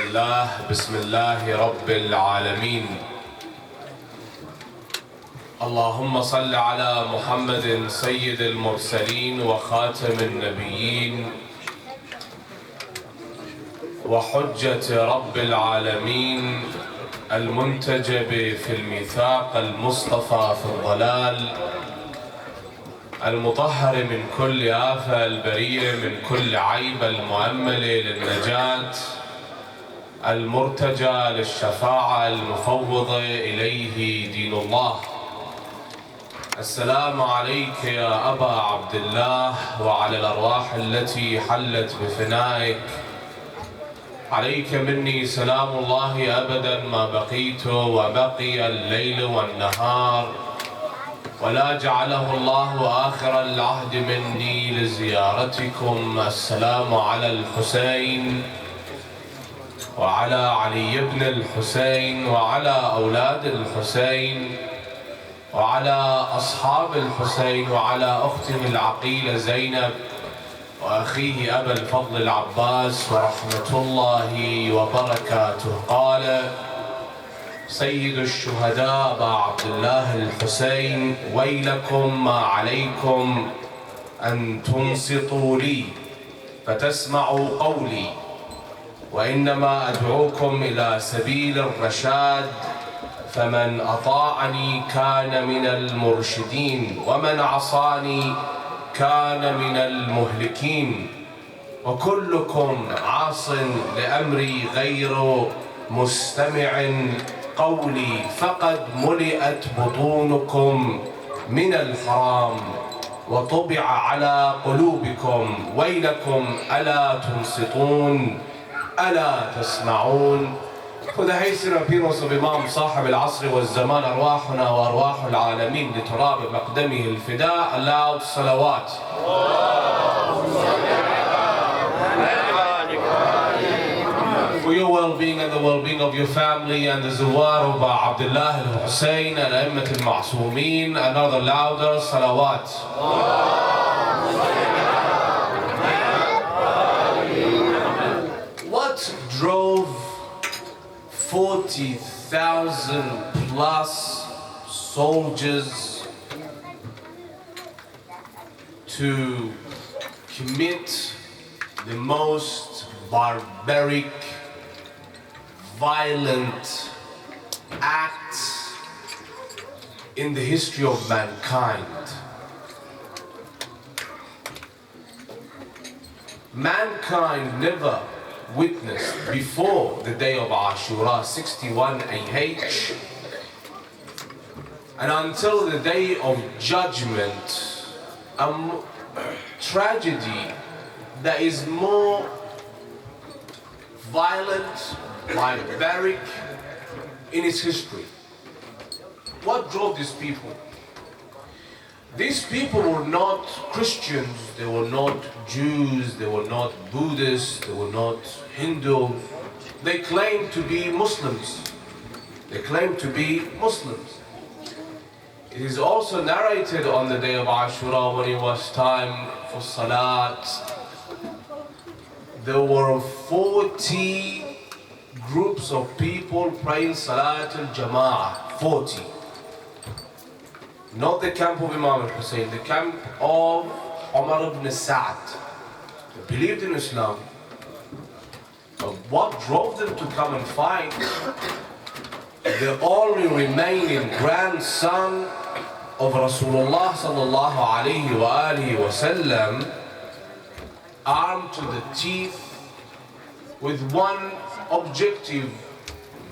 بسم الله رب العالمين. اللهم صل على محمد سيد المرسلين وخاتم النبيين وحجة رب العالمين المنتجب في الميثاق المصطفى في الضلال المطهر من كل آفة البريء من كل عيب المؤمل للنجاة المرتجى للشفاعة المفوض إليه دين الله. السلام عليك يا أبا عبد الله وعلى الأرواح التي حلت بفنائك. عليك مني سلام الله أبدا ما بقيت وبقي الليل والنهار، ولا جعله الله آخر العهد مني لزيارتكم. السلام على الحسين وعلى علي بن الحسين وعلى أولاد الحسين وعلى أصحاب الحسين وعلى أخته العقيلة زينب وأخيه أبا الفضل العباس ورحمة الله وبركاته. قال سيد الشهداء أبا عبد الله الحسين: ويلكم ما عليكم أن تنصتوا لي فتسمعوا قولي، وإنما أدعوكم إلى سبيل الرشاد، فمن أطاعني كان من المرشدين ومن عصاني كان من المهلكين، وكلكم عاص لأمري غير مستمع قولي، فقد ملئت بطونكم من الحرام وطبع على قلوبكم. ويلكم ألا تنصتون ألا تسمعون. For the hasten and appearance of Imam صاحب العصر والزمان أرواحنا وأرواح العالمين لتراب مقدمه الفداء. Aloud صلوات. For your well-being and the well-being of your family and the Zawar of Abdullah al-Hussein and A'immat al-Ma'soomeen, another louder salawat. What drove 40,000 plus soldiers to commit the most barbaric, violent acts in the history of mankind? Mankind never witnessed before the day of Ashura 61 AH and until the day of judgment a tragedy that is more violent, barbaric in its history. What drove these people? These people were not Christians, they were not Jews, they were not Buddhists, they were not Hindu. They claimed to be Muslims. They claimed to be Muslims. It is also narrated on the day of Ashura when it was time for Salat, there were 40 groups of people praying Salat al-Jama'ah. 40. Not the camp of Imam al-Hussein, the camp of Umar ibn Sa'd. They believed in Islam. But what drove them to come and fight? The only remaining grandson of Rasulullah sallallahu alayhi wa alihi wa sallam, armed to the teeth with one objective: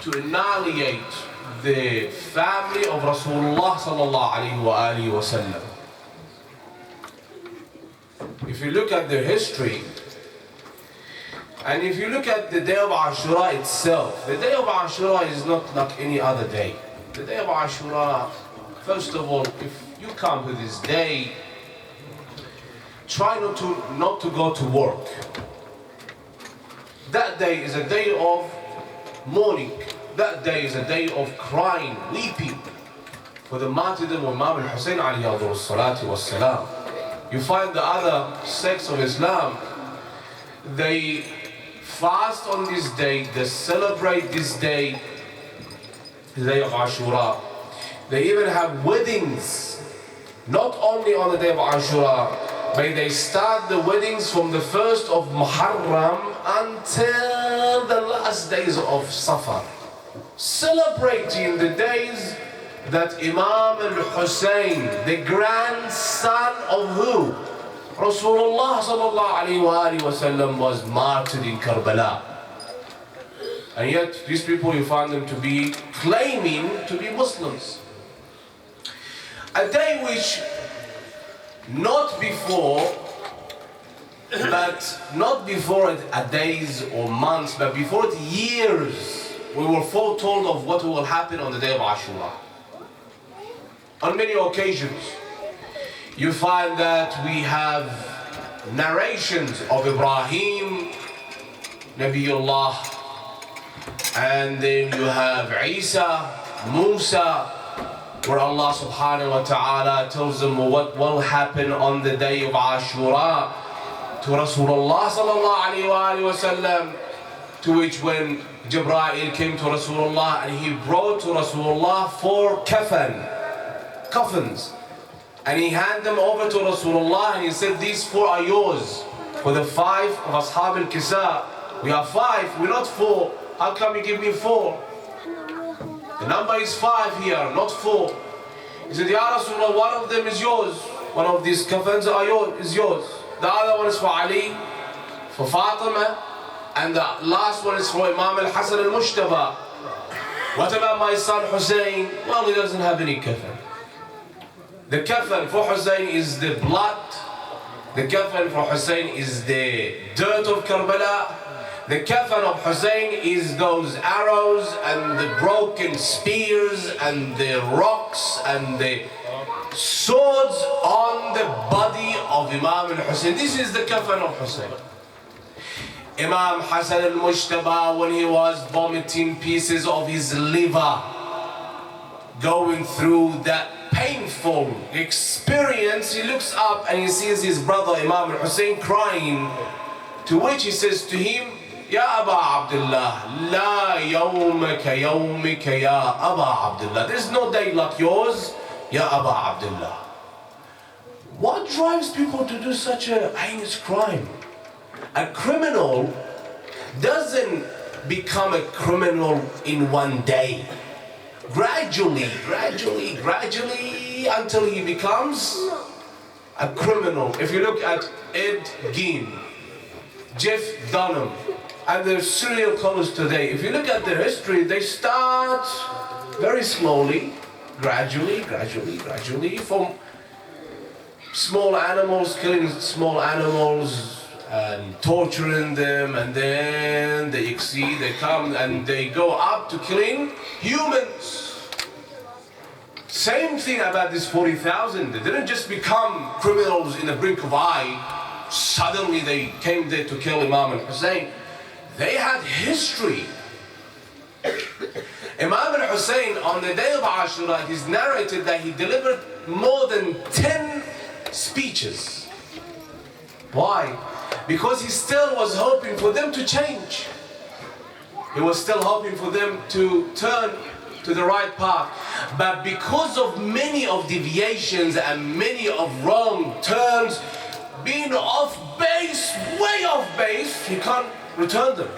to annihilate the family of Rasulullah sallallahu alayhi wa alihi wa sallam. If you look at their history, and if you look at the day of Ashura itself, the day of Ashura is not like any other day. The day of Ashura, first of all, if you come to this day, try not to go to work. That day is a day of mourning. That day is a day of crying, weeping for the martyrdom of Imam al-Hussein alayhi salatu wassalam. You find the other sects of Islam, they fast on this day, they celebrate this day, the day of Ashura. They even have weddings, not only on the day of Ashura, but they start the weddings from the 1st of محرم until the last days of Safar, celebrating the days that Imam al-Hussein, the grandson of who? Rasulullah sallallahu alayhi wa sallam, was martyred in Karbala. And yet these people, you find them to be claiming to be Muslims. A day which not before a days or months, but before years, we were foretold of what will happen on the day of Ashura. On many occasions, you find that we have narrations of Ibrahim, Nabiullah, and then you have Isa, Musa, where Allah subhanahu wa ta'ala tells them what will happen on the day of Ashura to Rasulullah sallallahu alayhi wa sallam, to which when Jibreel came to Rasulullah and he brought to Rasulullah 4 coffins, and he handed them over to Rasulullah and he said, these 4 are yours. For the 5 of Ashab al-Kisa, we are 5, we're not 4. How come you give me 4? The number is 5 here, not 4. He said, Ya Rasulullah, one of them is yours. One of these coffins is yours. The other one is for Ali, for Fatima, and the last one is for Imam al-Hasan al-Mushtaba. What about my son Hussein? Well, he doesn't have any coffin. The coffin for Hussein is the blood. The coffin for Hussein is the dirt of Karbala. The coffin of Hussein is those arrows and the broken spears and the rocks and the swords on the body of Imam al-Hussein. This is the coffin of Hussein. Imam Hasan al-Mushtaba, when he was vomiting pieces of his liver, going through that painful experience, he looks up and he sees his brother Imam al-Hussein crying, to which he says to him, Ya Aba Abdullah, la yawmaka yawmika ya Aba Abdullah. There's no day like yours, Ya Aba Abdullah. What drives people to do such a heinous crime? A criminal doesn't become a criminal in one day. Gradually, until he becomes a criminal. If you look at Ed Gein, Jeff Dunham, and the serial killers today, if you look at their history, they start very slowly, gradually, from small animals, killing small animals and torturing them, and then they exceed, they come and they go up to killing humans. Same thing about this 40,000. They didn't just become criminals in the blink of eye. Suddenly they came there to kill Imam al-Hussein. They had history. Imam al-Hussein, on the day of Ashura, it is narrated that he delivered more than 10 speeches. Why? Because he still was hoping for them to change. He was still hoping for them to turn to the right path. But because of many of deviations and many of wrong turns, being off base, way off base, he can't return them.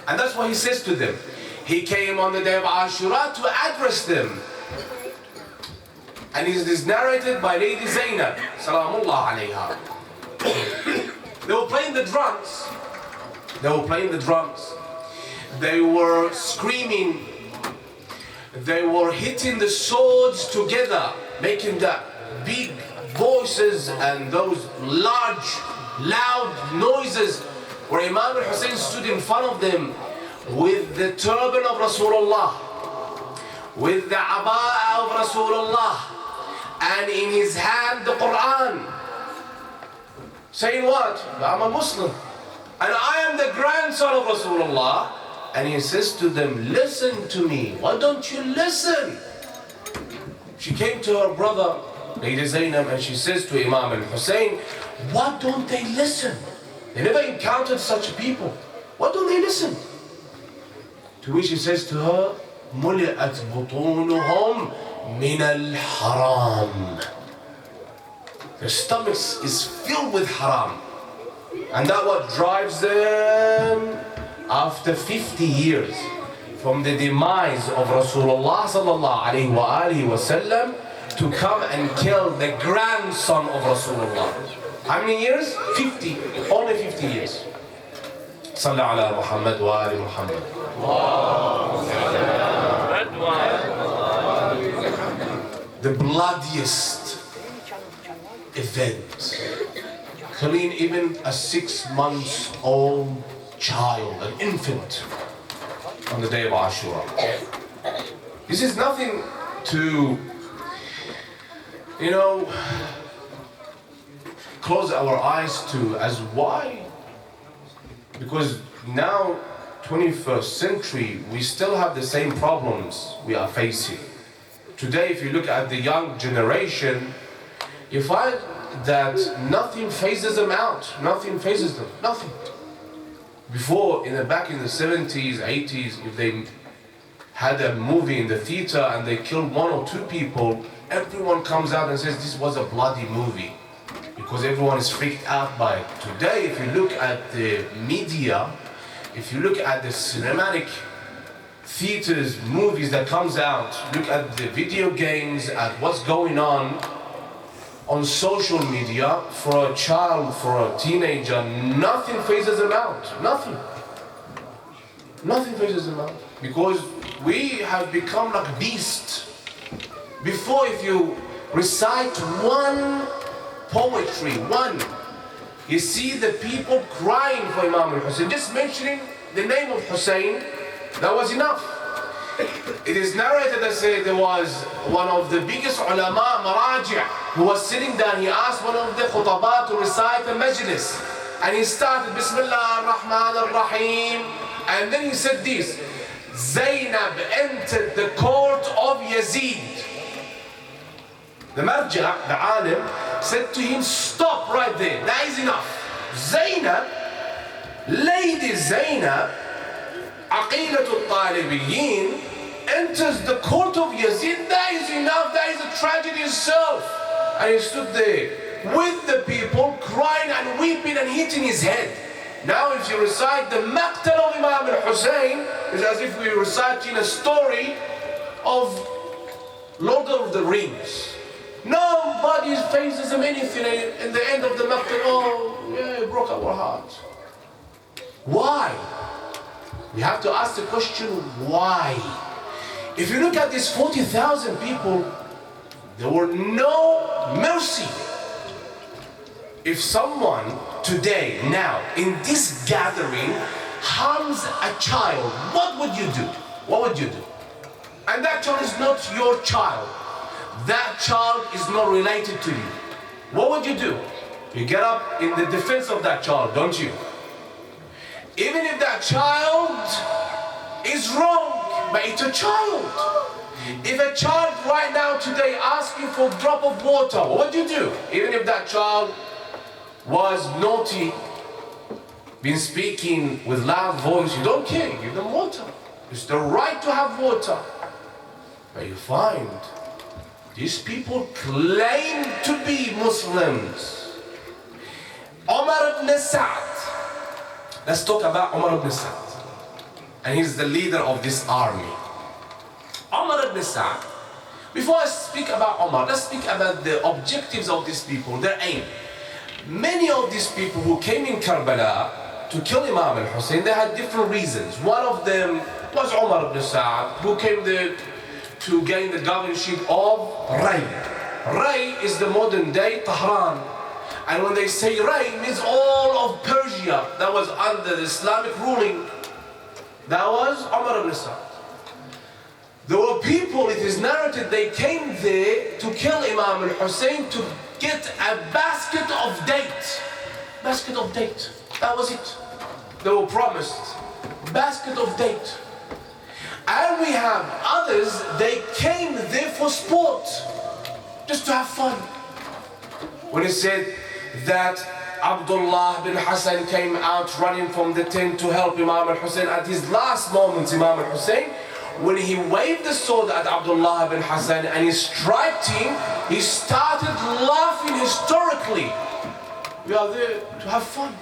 And that's what he says to them. He came on the day of Ashura to address them. And it is narrated by Lady Zainab, Salamullah alayha. They were playing the drums. They were screaming. They were hitting the swords together, making that big voices and those large, loud noises, where Imam al-Hussein stood in front of them with the turban of Rasulullah, with the abaya of Rasulullah, and in his hand the Quran, saying what? I'm a Muslim, and I am the grandson of Rasulullah. And he says to them, listen to me. Why don't you listen? She came to her brother, Lady Zainab, and she says to Imam al-Hussein, why don't they listen? They never encountered such people. Why don't they listen? To which he says to her, مُلِئَتْ بُطُونُهُمْ مِنَ الْحَرَامِ. Their stomachs is filled with haram. And that what drives them after 50 years from the demise of Rasulullah sallallahu alayhi wa alihi wa sallam to come and kill the grandson of Rasulullah. How many years? 50. Only 50 years. صلى على محمد وآل محمد. The bloodiest event, killing even a 6-month-old child, an infant, on the day of Ashura. This is nothing to, close our eyes to as why? Because now, 21st century, we still have the same problems we are facing. Today, if you look at the young generation, you find that nothing phases them out. Nothing phases them. Nothing. Before, back in the 70s, 80s, if they had a movie in the theater and they killed 1 or 2 people, everyone comes out and says this was a bloody movie. Because everyone is freaked out by it. Today, if you look at the media, if you look at the cinematic theaters, movies that comes out, look at the video games, at what's going on social media, for a child, for a teenager, nothing phases them out. Nothing. Nothing phases them out. Because we have become like beasts. Before, if you recite one poetry, you see the people crying for Imam al-Hussein. Just mentioning the name of Hussein, that was enough. It is narrated that there was one of the biggest ulama, maraji', who was sitting down. He asked one of the khutabat to recite a majlis. And he started, Bismillah ar-Rahman ar-Rahim. And then he said this, Zainab entered the court of Yazid. The marja', the alim, said to him, stop right there, that is enough. Zainab, Lady Zainab, Aqilatul Talibiyin, enters the court of Yazid, that is enough, that is a tragedy itself. And he stood there with the people, crying and weeping and hitting his head. Now if you recite the Maqtal of Imam al-Hussein, it's as if we were reciting a story of Lord of the Rings. Nobody faces him anything, and in the end of the Maqtal, oh yeah, it broke our heart. Why? We have to ask the question, why? If you look at these 40,000 people, there were no mercy. If someone today, now, in this gathering, harms a child, what would you do? What would you do? And that child is not your child. That child is not related to you. What would you do? You get up in the defense of that child, don't you? Even if that child is wrong, but it's a child. If a child right now today asks you for a drop of water, what would you do? Even if that child was naughty, been speaking with loud voice, you don't care, give them water. It's the right to have water. But you find these people claim to be Muslims. Umar ibn Sa'd. Let's talk about Umar ibn Sa'd. And he's the leader of this army. Umar ibn Sa'd. Before I speak about Umar, let's speak about the objectives of these people, their aim. Many of these people who came in Karbala to kill Imam al-Hussein, they had different reasons. One of them was Umar ibn Sa'd, who came there to gain the governorship of Ray. Ray is the modern day Tehran. And when they say Ray, it means all of Persia that was under the Islamic ruling. That was Umar ibn Sa'd. There were people, it is narrated, they came there to kill Imam al-Hussein to get a basket of date. Basket of date. That was it. They were promised. Basket of date. And we have others, they came there for sport. Just to have fun. When it said that Abdullah bin Hassan came out running from the tent to help Imam al-Hussein at his last moments. Imam al-Hussein, when he waved the sword at Abdullah bin Hassan and he struck him, he started laughing hysterically. We are there to have fun.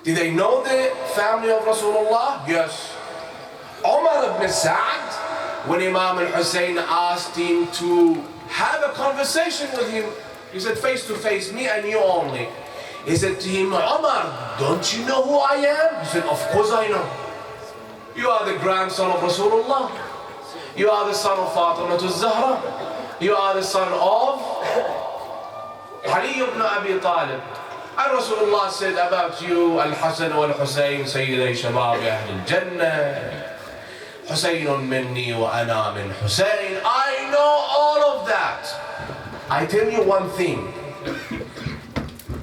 Did they know the family of Rasulullah? Yes. Umar ibn Sa'd, when Imam al-Hussein asked him to have a conversation with him, he said, face to face, me and you only. He said to him, Umar, don't you know who I am? He said, of course I know. You are the grandson of Rasulullah. You are the son of Fatima al-Zahra. You are the son of Ali ibn Abi Talib. And Rasulullah said about you, Al-Hasan wal-Husayn, Sayyidai Shabab Ahl al-Jannah. Husaynun minni wa ana min Husayn. I know all of that. I tell you one thing.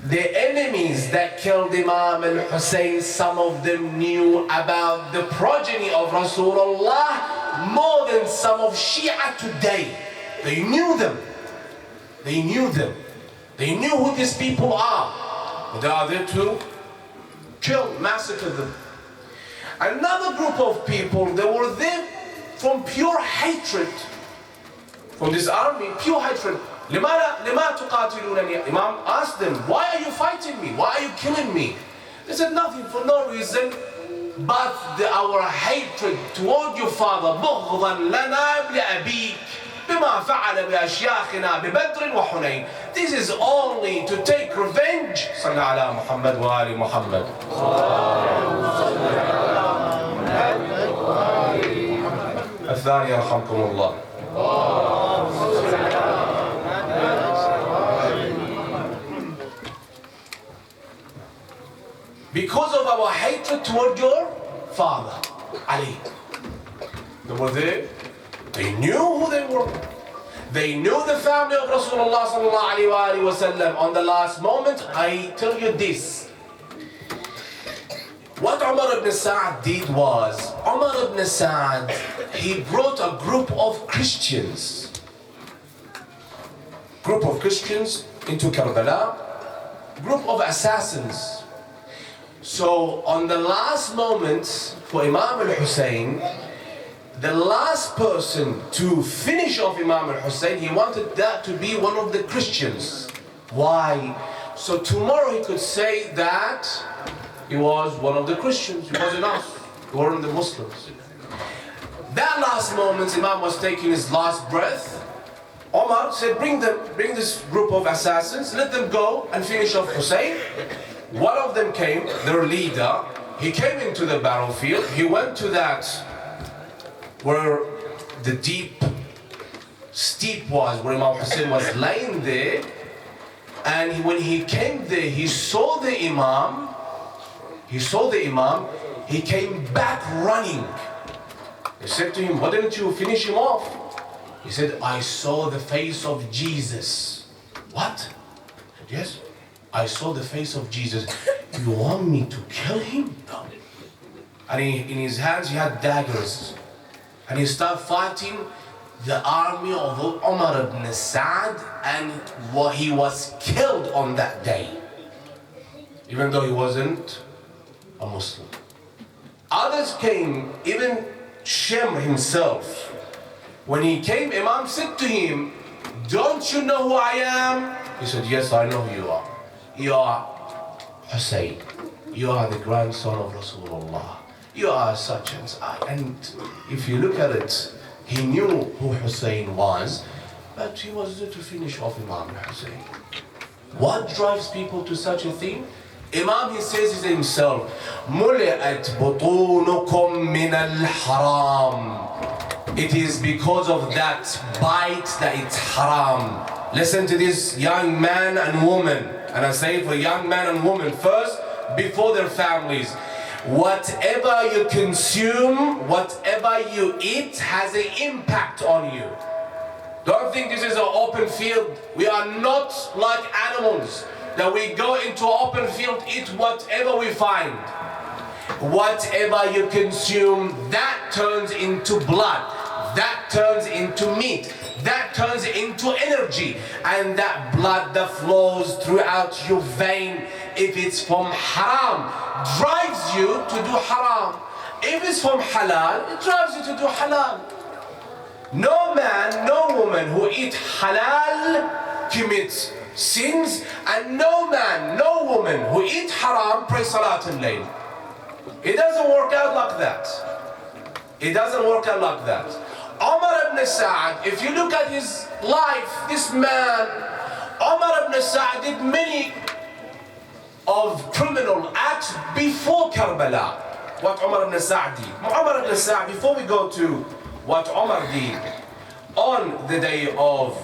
The enemies that killed Imam al-Hussein, some of them knew about the progeny of Rasulullah more than some of Shia today. They knew them. They knew them. They knew who these people are. But they are there to kill, massacre them. Another group of people, they were there from pure hatred. From this army, pure hatred. لما تقاتلونني? Imam asked them, why are you fighting me? Why are you killing me? They said nothing, for no reason but our hatred toward your father. بغضا لنا لأبيك بما فعل بأشياخنا ببدر وحنين. This is only to take revenge. صلى على محمد وآل محمد. الثاني يرحمكم الله. Because of our hatred toward your father, Ali. They were there. They knew who they were. They knew the family of Rasulullah sallallahu alaihi wasallam. On the last moment, I tell you this. What Umar ibn Sa'd did was, Umar ibn Sa'd, he brought a group of Christians. Into Karbala. Group of assassins. So on the last moments for Imam al-Hussein, the last person to finish off Imam al-Hussein, he wanted that to be one of the Christians. Why? So tomorrow he could say that he was one of the Christians. He wasn't us. We weren't the Muslims. That last moment, Imam was taking his last breath. Omar said, bring this group of assassins, let them go and finish off Hussein. One of them came, their leader. He came into the battlefield. He went to that where the steep was, where Imam Hussein was lying there. And when he came there, he saw the Imam. He came back running. He said to him, why didn't you finish him off? He said, I saw the face of Jesus. What? Yes. I saw the face of Jesus. You want me to kill him? No. And in his hands he had daggers. And he started fighting the army of Umar ibn Sa'd, and he was killed on that day. Even though he wasn't a Muslim. Others came, even Shem himself. When he came, Imam said to him, don't you know who I am? He said, yes, I know who you are. You are Hussein. You are the grandson of Rasulullah. You are such and such. And if you look at it, he knew who Hussein was, but he was there to finish off Imam Hussein. What drives people to such a thing? Imam, he says it himself, مُلِئَتْ بُطُونُكُمْ مِنَ الْحَرَامِ. It is because of that bite that it's haram. Listen to this young man and woman. And I say for young man and woman first, before their families. Whatever you consume, whatever you eat has an impact on you. Don't think this is an open field. We are not like animals that we go into an open field, eat whatever we find. Whatever you consume, that turns into blood. that turns into meat, that turns into energy, and that blood that flows throughout your vein, if it's from haram, drives you to do haram. If it's from halal, it drives you to do halal. No man, no woman who eat halal commits sins, and no man, no woman who eat haram prays Salat al-Layl. It doesn't work out like that. It doesn't work out like that. Umar ibn Sa'd, if you look at his life, this man, Umar ibn Sa'd did many of criminal acts before Karbala. What Umar ibn Sa'd did. Umar ibn Sa'd, before we go to what Umar did on the day of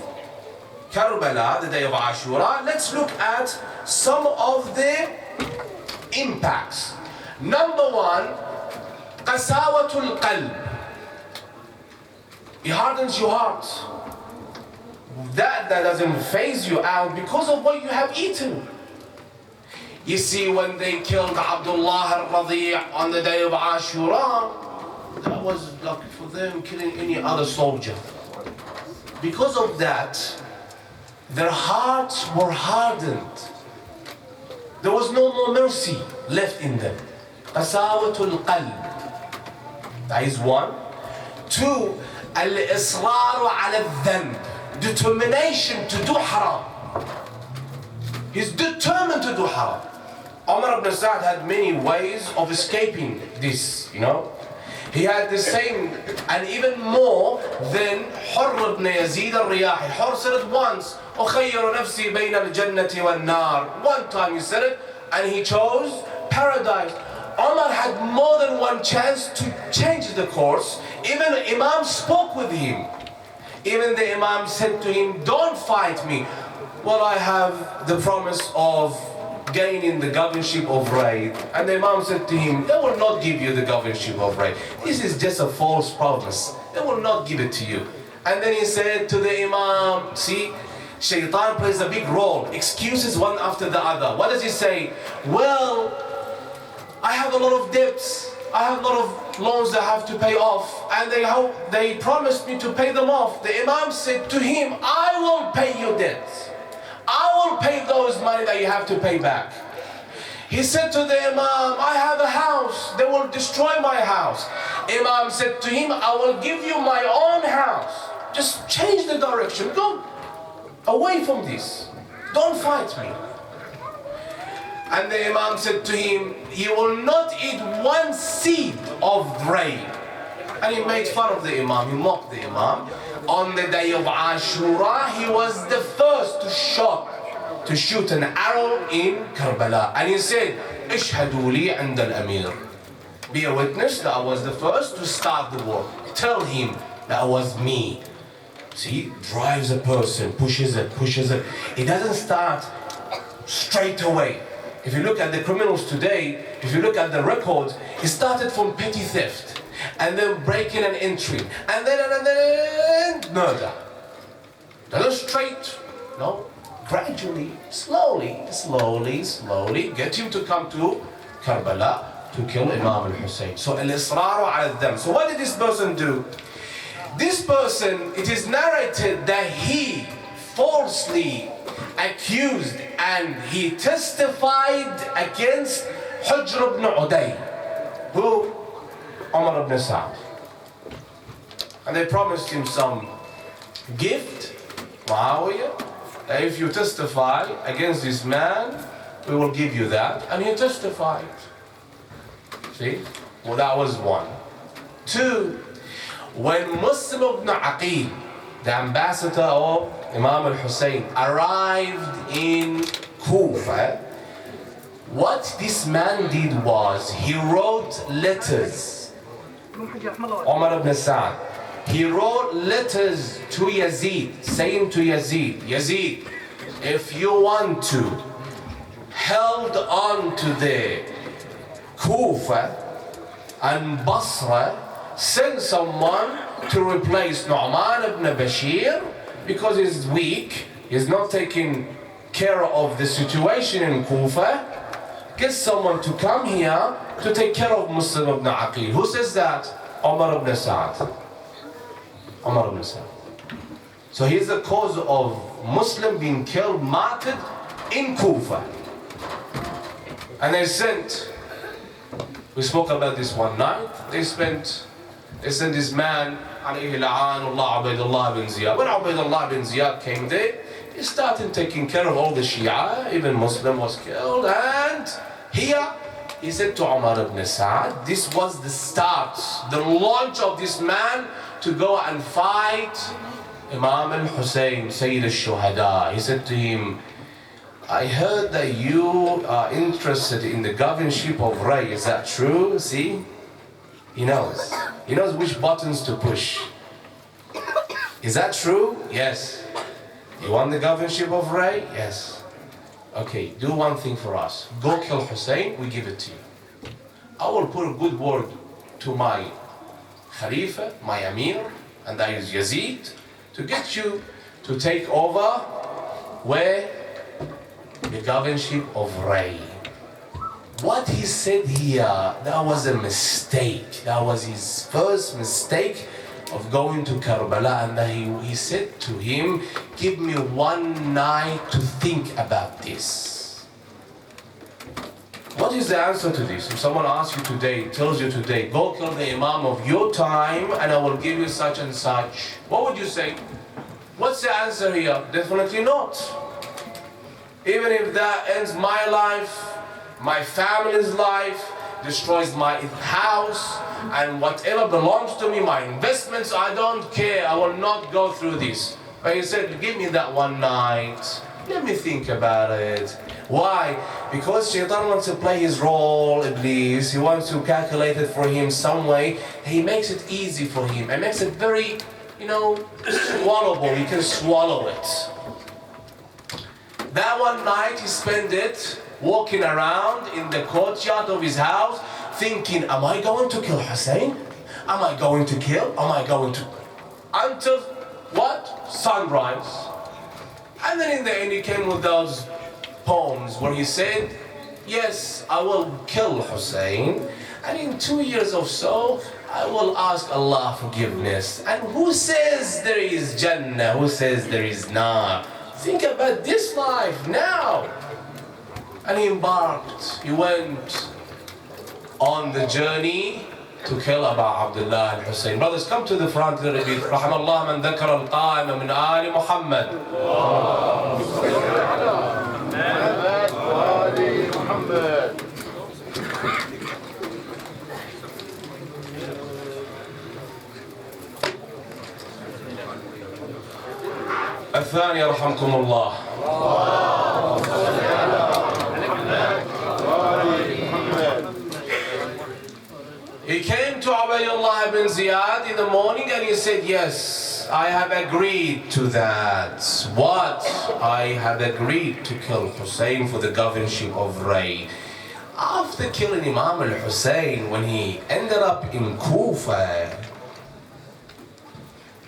Karbala, the day of Ashura, let's look at some of the impacts. Number one, qasawatul qalb. It hardens your heart. That doesn't phase you out because of what you have eaten. You see, when they killed Abdullah al-Radi' on the day of Ashura, that was like for them killing any other soldier. Because of that, their hearts were hardened. There was no more mercy left in them. Qasawatul qalb. That is one. Two, al-israru ala al-dhanb. Determination to do haram. He's determined to do haram. Umar ibn Sa'd had many ways of escaping this, you know. He had the same and even more than Hurr ibn Yazid al-Riyahi. Hurr said it once, أخير نفسي بين الجنة والنار. One time he said it and he chose paradise. Umar had more than one chance to change the course. Even the Imam spoke with him. Even the Imam said to him, don't fight me. Well, I have the promise of gaining the governorship of Raid. And the Imam said to him, they will not give you the governorship of Raid. This is just a false promise. They will not give it to you. And then he said to the Imam, see, Shaitan plays a big role. Excuses one after the other. What does he say? Well, I have a lot of debts. I have a lot of loans that I have to pay off. And they promised me to pay them off. The Imam said to him, I will pay your debts. I will pay those money that you have to pay back. He said to the Imam, I have a house. They will destroy my house. Imam said to him, I will give you my own house. Just change the direction. Go away from this. Don't fight me. And the Imam said to him, you will not eat one seed of grain. And he made fun of the Imam, he mocked the Imam. On the day of Ashura, he was the first to shoot an arrow in Karbala. And he said, Ishhadu li 'inda al-Amir. Be a witness that I was the first to start the war. Tell him that was me. See, drives a person, pushes it. It doesn't start straight away. If you look at the criminals today, if you look at the records, it started from petty theft, and then breaking and entry, and then murder. Doesn't straight, no, gradually, slowly, get him to come to Karbala to kill Imam al-Hussein. So al-israru ala al-dam. So what did this person do? This person, it is narrated that he falsely accused and he testified against Hujr ibn Uday, who? Umar ibn Sa'd. And they promised him some gift, Muawiyah, that if you testify against this man, we will give you that. And he testified. See? Well, that was one. Two, when Muslim ibn Aqil, the ambassador of Imam al-Hussein, arrived in Kufa, what this man did was he wrote letters. Umar ibn Sa'd, he wrote letters to Yazid, saying to Yazid, if you want to hold on to the Kufa and Basra, send someone to replace Nu'man ibn Bashir because he's weak, he's not taking care of the situation in Kufa. Get someone to come here to take care of Muslim ibn Aqil. Who says that? Umar ibn Sa'd. Umar ibn Sa'd. So he's the cause of Muslim being killed, martyred in Kufa. And they sent, we spoke about this one night, they sent this man, alayhi la'anullah, Ubaydullah bin Ziyad. When Ubaydullah bin Ziyad came there, he started taking care of all the Shia, even Muslim was killed, and here, he said to Umar ibn Sa'd, this was the start, the launch of this man to go and fight Imam al-Hussein, Sayyid al-Shuhada. He said to him, I heard that you are interested in the governorship of Ray, is that true? See? He knows. He knows which buttons to push. Is that true? Yes. You want the governorship of Ray? Yes. Okay, do one thing for us. Go kill Hussein, we give it to you. I will put a good word to my Khalifa, my Amir, and that is Yazid, to get you to take over where? The governorship of Ray. What he said here, that was a mistake. That was his first mistake of going to Karbala, and he said to him, give me one night to think about this. What is the answer to this? If someone asks you today, tells you today, go kill the Imam of your time and I will give you such and such, what would you say? What's the answer here? Definitely not. Even if that ends my life, my family's life, destroys my house, and whatever belongs to me, my investments, I don't care, I will not go through this. But he said, give me that one night, let me think about it. Why? Because Shaitan wants to play his role, Iblis, he wants to calculate it for him some way, he makes it easy for him, and makes it very, swallowable, he can swallow it. That one night he spent it walking around in the courtyard of his house, thinking, am I going to kill Hussein? Am I going to kill? Am I going to? Until what? Sunrise. And then in the end he came with those poems where he said, yes, I will kill Hussein, and in 2 years or so, I will ask Allah forgiveness. And who says there is Jannah? Who says there is Nar? Think about this life now. And he embarked, he went on the journey to kill Abu Abdullah al-Hussein. Brothers, come to the front a little bit. رحم الله من ذكر القائمة من آل محمد. الثانية رحمكم الله. He came to Ubaydullah ibn Ziyad in the morning and he said, yes, I have agreed to that. What? I have agreed to kill Hussein for the governorship of Ray. After killing Imam al-Hussein, when he ended up in Kufa,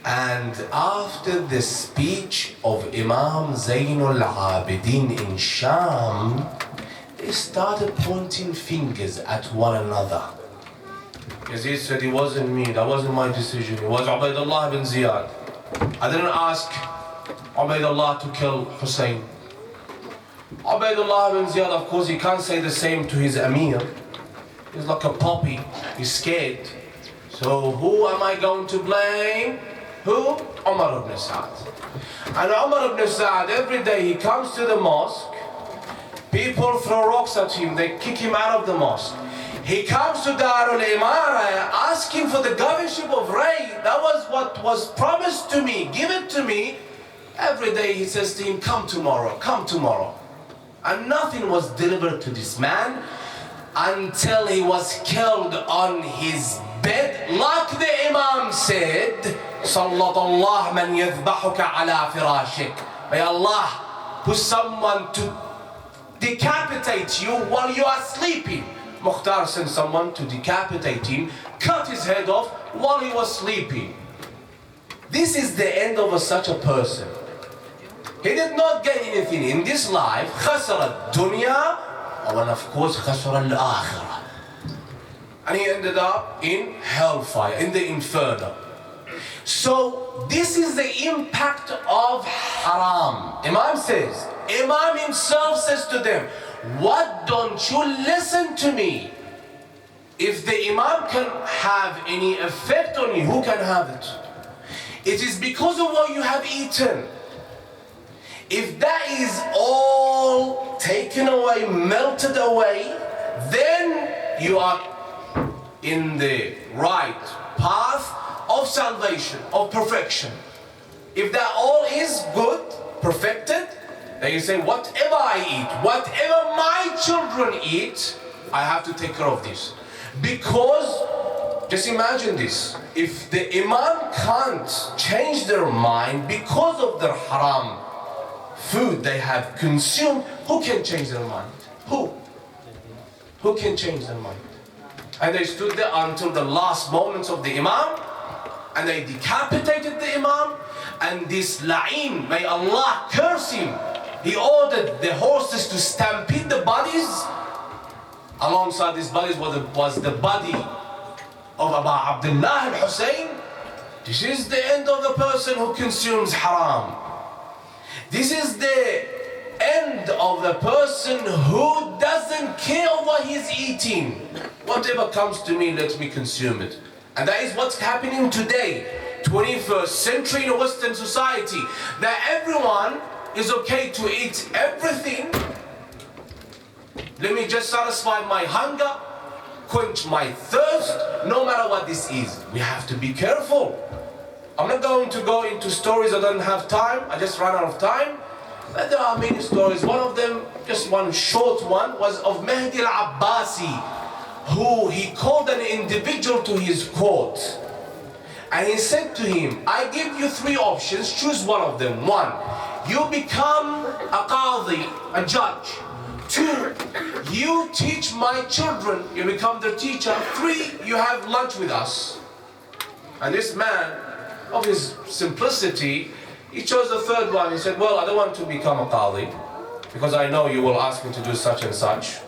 and after the speech of Imam Zainul Abidin in Sham, they started pointing fingers at one another. Yazid said, it wasn't me, that wasn't my decision, it was Ubaydullah bin Ziyad. I didn't ask Ubaydullah to kill Hussein. Ubaydullah bin Ziyad, of course, he can't say the same to his Amir. He's like a puppy, he's scared. So who am I going to blame? Who? Umar ibn Sa'd. And Umar ibn Sa'd, every day he comes to the mosque, people throw rocks at him, they kick him out of the mosque. He comes to Dar al-Imara asking for the governorship of Ray. That was what was promised to me, give it to me. Every day he says to him, come tomorrow, come tomorrow. And nothing was delivered to this man until he was killed on his bed. Like the Imam said, Sallallahu man yadhbahuka ala firashik. May Allah put someone to decapitate you while you are sleeping. Mukhtar sent someone to decapitate him, cut his head off while he was sleeping. This is the end of such a person. He did not get anything in this life. خسر الدنيا, and of course خسر الآخرة. And he ended up in hellfire, in the inferno. So this is the impact of haram. Imam himself says to them, what don't you listen to me? If the Imam can have any effect on you, who can have it? It is because of what you have eaten. If that is all taken away, melted away, then you are in the right path of salvation, of perfection. If that all is good, perfected, then you say, whatever I eat, whatever my children eat, I have to take care of this. Because, just imagine this, if the Imam can't change their mind because of their haram food they have consumed, who can change their mind? Who? Who can change their mind? And they stood there until the last moments of the Imam, and they decapitated the Imam, and this la'in, may Allah curse him, he ordered the horses to stampede the bodies. Alongside these bodies was the body of Abu Abdullah al-Hussein. This is the end of the person who consumes haram. This is the end of the person who doesn't care what he's eating. Whatever comes to me, let me consume it. And that is what's happening today, 21st century in a Western society, that everyone is okay to eat everything. Let me just satisfy my hunger, quench my thirst, no matter what this is. We have to be careful. I'm not going to go into stories, I don't have time, I just ran out of time. But there are many stories. One of them, just one short one, was of Mahdi al-Abbasi, who he called an individual to his court. And he said to him, I give you three options, choose one of them. One, you become a qadi, a judge. Two, you teach my children, you become their teacher. Three, you have lunch with us. And this man, of his simplicity, he chose the third one. He said, well, I don't want to become a qadi, because I know you will ask me to do such and such,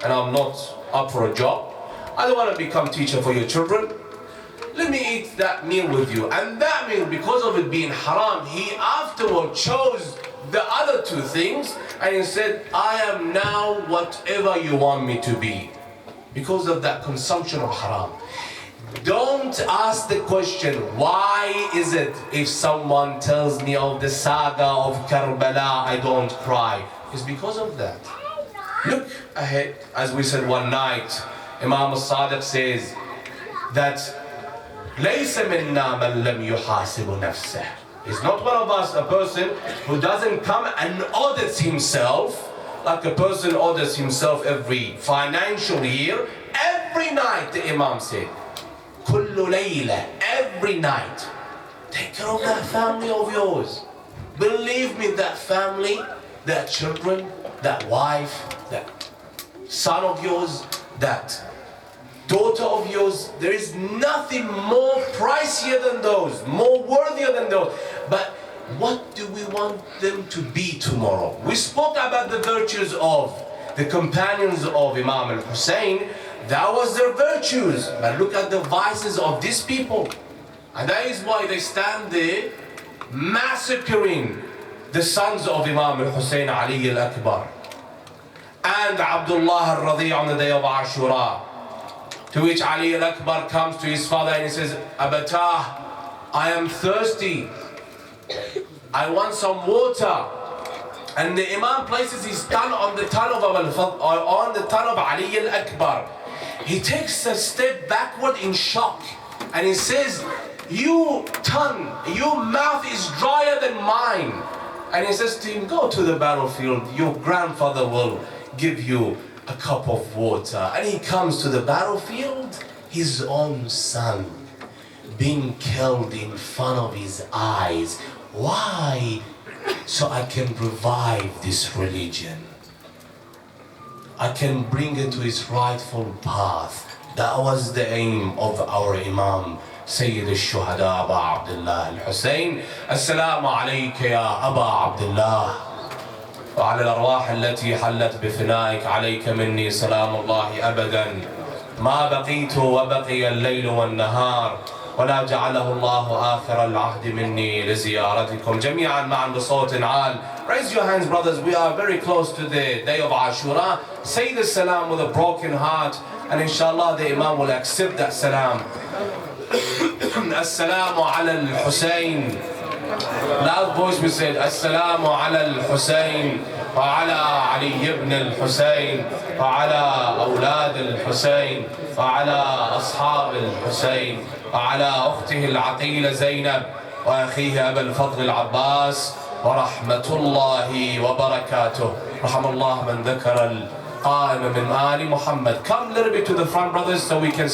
and I'm not up for a job. I don't want to become teacher for your children. Let me eat that meal with you. And that meal, because of it being haram, he afterward chose the other two things, and he said, I am now whatever you want me to be, because of that consumption of haram. Don't ask the question, why is it if someone tells me of the saga of Karbala, I don't cry? It's because of that. Look ahead, as we said one night, Imam al-Sadiq says that لَيْسَ مِنَّا مَنْ لَمْ يُحَاسِبُ نَفْسَهُ. He's not one of us, a person who doesn't come and audits himself, like a person audits himself every financial year. Every night, the Imam said, كُلُّ لَيْلَةٍ, every night. Take care of that family of yours. Believe me, that family, that children, that wife, that son of yours, that daughter of yours, there is nothing more pricier than those, more worthier than those. But what do we want them to be tomorrow? We spoke about the virtues of the companions of Imam al-Hussein. That was their virtues. But look at the vices of these people. And that is why they stand there massacring the sons of Imam al-Hussein, Ali al-Akbar, and Abdullah al-Radi on the day of Ashura. To which Ali al-Akbar comes to his father and he says, Abatah, I am thirsty. I want some water. And the Imam places his tongue on the tongue of Ali al-Akbar. He takes a step backward in shock and he says, you tongue, your mouth is drier than mine. And he says to him, go to the battlefield, your grandfather will give you a cup of water. And he comes to the battlefield, his own son being killed in front of his eyes. Why? So I can revive this religion. I can bring it to its rightful path. That was the aim of our Imam, سيد الشهداء أبا عبد الله الحسين. السلام عليك يا أبا عبد الله، وعلى الأرواح التي حلت بفنائك، عليك مني سلام الله أبدا ما بقيت وبقي الليل والنهار، ولا جعله الله آخر العهد مني لزيارتكم جميعا معا بصوت عال. Raise your hands, brothers. We are very close to the day of Ashura. Say the salam with a broken heart, and inshallah the Imam will accept that salam. Assalamu ala al-Hussein. Loud voice we said, Assalamu ala al-Hussein. وعلى علي بن الحسين وعلى أولاد الحسين وعلى أصحاب الحسين وعلى أخته العقيلة زينب وأخيه أبا الفضل العباس ورحمة الله وبركاته. رحم الله من ذكر القائم من آل محمد. Come a little bit to the front, brothers, so we can